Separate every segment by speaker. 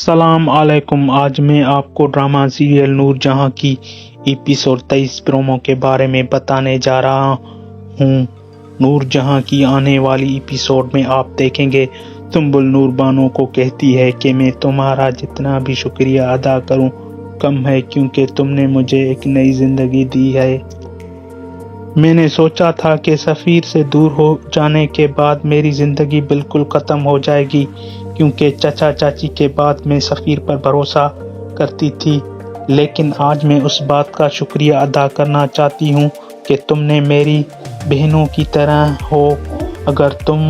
Speaker 1: अस्सलाम वालेकुम। आज मैं आपको ड्रामा सीरियल नूर जहां की एपिसोड 23 प्रोमो के बारे में बताने जा रहा हूं। नूर जहां की आने वाली एपिसोड में आप देखेंगे सुंबुल नूर बानो को कहती है कि मैं तुम्हारा जितना भी शुक्रिया अदा करूं कम है, क्योंकि तुमने मुझे एक नई जिंदगी दी है। मैंने सोचा था कि सफ़ीर से दूर हो जाने के बाद मेरी ज़िंदगी बिल्कुल ख़त्म हो जाएगी, क्योंकि चचा चाची के बाद मैं सफ़ीर पर भरोसा करती थी। लेकिन आज मैं उस बात का शुक्रिया अदा करना चाहती हूँ कि तुमने मेरी बहनों की तरह हो। अगर तुम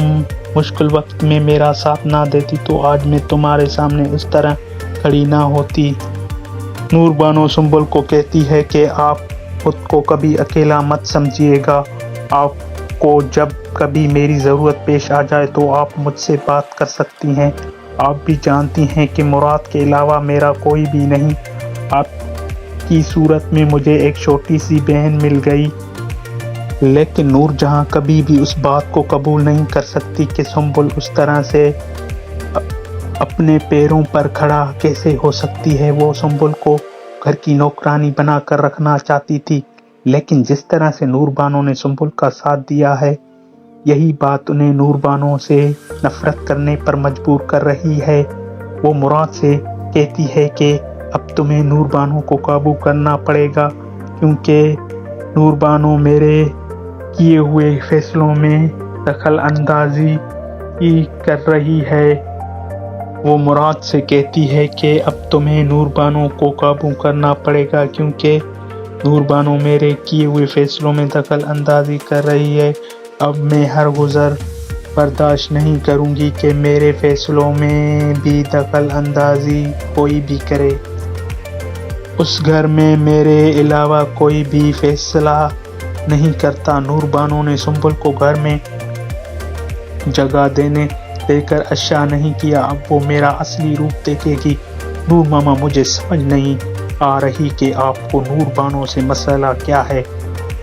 Speaker 1: मुश्किल वक्त में मेरा साथ ना देती तो आज मैं तुम्हारे सामने इस तरह खड़ी ना होती। नूर बानो सुंबुल को कहती है कि आप खुद को कभी अकेला मत समझिएगा। आपको जब कभी मेरी ज़रूरत पेश आ जाए तो आप मुझसे बात कर सकती हैं। आप भी जानती हैं कि मुराद के अलावा मेरा कोई भी नहीं। आपकी सूरत में मुझे एक छोटी सी बहन मिल गई। लेकिन नूर जहां कभी भी उस बात को कबूल नहीं कर सकती कि सुंबुल उस तरह से अपने पैरों पर खड़ा कैसे हो सकती है। वो सुंबुल को घर की नौकरानी बनाकर रखना चाहती थी, लेकिन जिस तरह से नूर बानो ने सुंबुल का साथ दिया है, यही बात उन्हें नूर बानो से नफरत करने पर मजबूर कर रही है। वो मुराद से कहती है कि अब तुम्हें नूर बानो को काबू करना पड़ेगा, क्योंकि नूर बानो मेरे किए हुए फैसलों में दखल अंदाजी कर रही है। वो मुराद से कहती है कि अब तुम्हें नूर बानो को काबू करना पड़ेगा, क्योंकि नूर बानो मेरे किए हुए फैसलों में दखल अंदाजी कर रही है। अब मैं हर गुज़र बर्दाश्त नहीं करूँगी कि मेरे फैसलों में भी दखल अंदाजी कोई भी करे। उस घर में मेरे अलावा कोई भी फैसला नहीं करता। नूर बानो ने सुंबुल को घर में जगह देकर अच्छा नहीं किया। अब वो मेरा असली रूप देखेगी। नूर मामा, मुझे समझ नहीं आ रही कि आपको नूर बानो से मसला क्या है।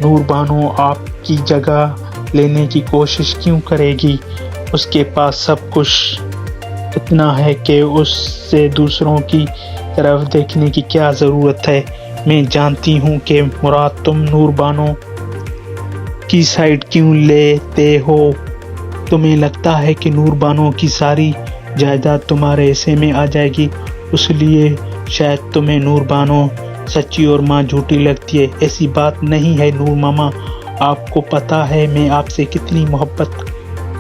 Speaker 1: नूर बानो आपकी जगह लेने की कोशिश क्यों करेगी? उसके पास सब कुछ इतना है कि उससे दूसरों की तरफ देखने की क्या ज़रूरत है। मैं जानती हूँ कि मुराद तुम नूर बानो की साइड क्यों लेते हो। तुम्हें लगता है कि नूर बानो की सारी जायदाद तुम्हारे हिस्से में आ जाएगी, इसलिए शायद तुम्हें नूर बानो सच्ची और माँ झूठी लगती है। ऐसी बात नहीं है नूर मामा, आपको पता है मैं आपसे कितनी मोहब्बत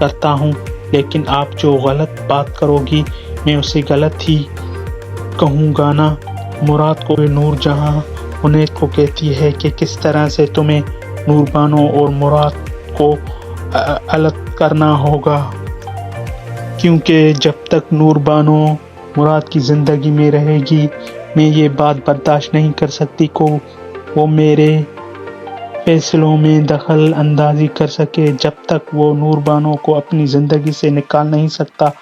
Speaker 1: करता हूँ, लेकिन आप जो गलत बात करोगी मैं उसे गलत ही कहूँगा ना। मुराद को नूर जहाँ उन्हें को कहती है कि किस तरह से तुम्हें नूर बानो और मुराद को अलग करना होगा, क्योंकि जब तक नूर बानो मुराद की ज़िंदगी में रहेगी मैं ये बात बर्दाश्त नहीं कर सकती को वो मेरे फैसलों में दखल अंदाजी कर सके। जब तक वो नूर बानो को अपनी ज़िंदगी से निकाल नहीं सकता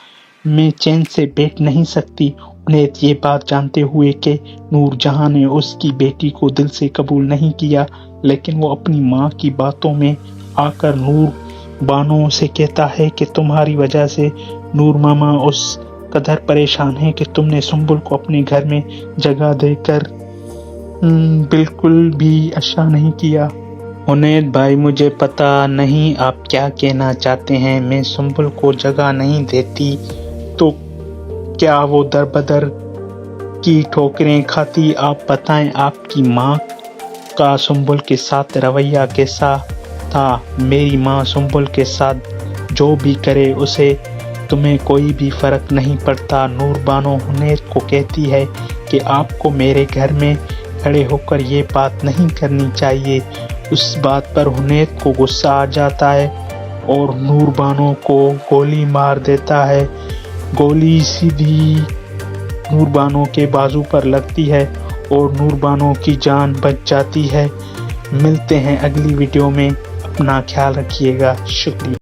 Speaker 1: मैं चैन से बैठ नहीं सकती। उन्हें ये बात जानते हुए कि नूर जहां ने उसकी बेटी को दिल से कबूल नहीं किया, लेकिन वो अपनी माँ की बातों में आकर नूर बानो से कहता है कि तुम्हारी वजह से नूर मामा उस कदर परेशान है कि तुमने सुंबुल को अपने घर में जगह देकर बिल्कुल भी अच्छा नहीं किया। उन्हें भाई, मुझे पता नहीं आप क्या कहना चाहते हैं। मैं सुंबुल को जगह नहीं देती तो क्या वो दर बदर की ठोकरें खाती? आप बताएं, आपकी माँ का सुंबुल के साथ रवैया कैसा था? मेरी माँ सुंबुल के साथ जो भी करे उसे तुम्हें कोई भी फर्क नहीं पड़ता। नूर बानो हुनैर को कहती है कि आपको मेरे घर में खड़े होकर ये बात नहीं करनी चाहिए। उस बात पर हुनैर को गुस्सा आ जाता है और नूर बानो को गोली मार देता है। गोली सीधी नूर बानो के बाजू पर लगती है और नूर बानो की जान बच जाती है। मिलते हैं अगली वीडियो में, अपना ख्याल रखिएगा। शुक्रिया।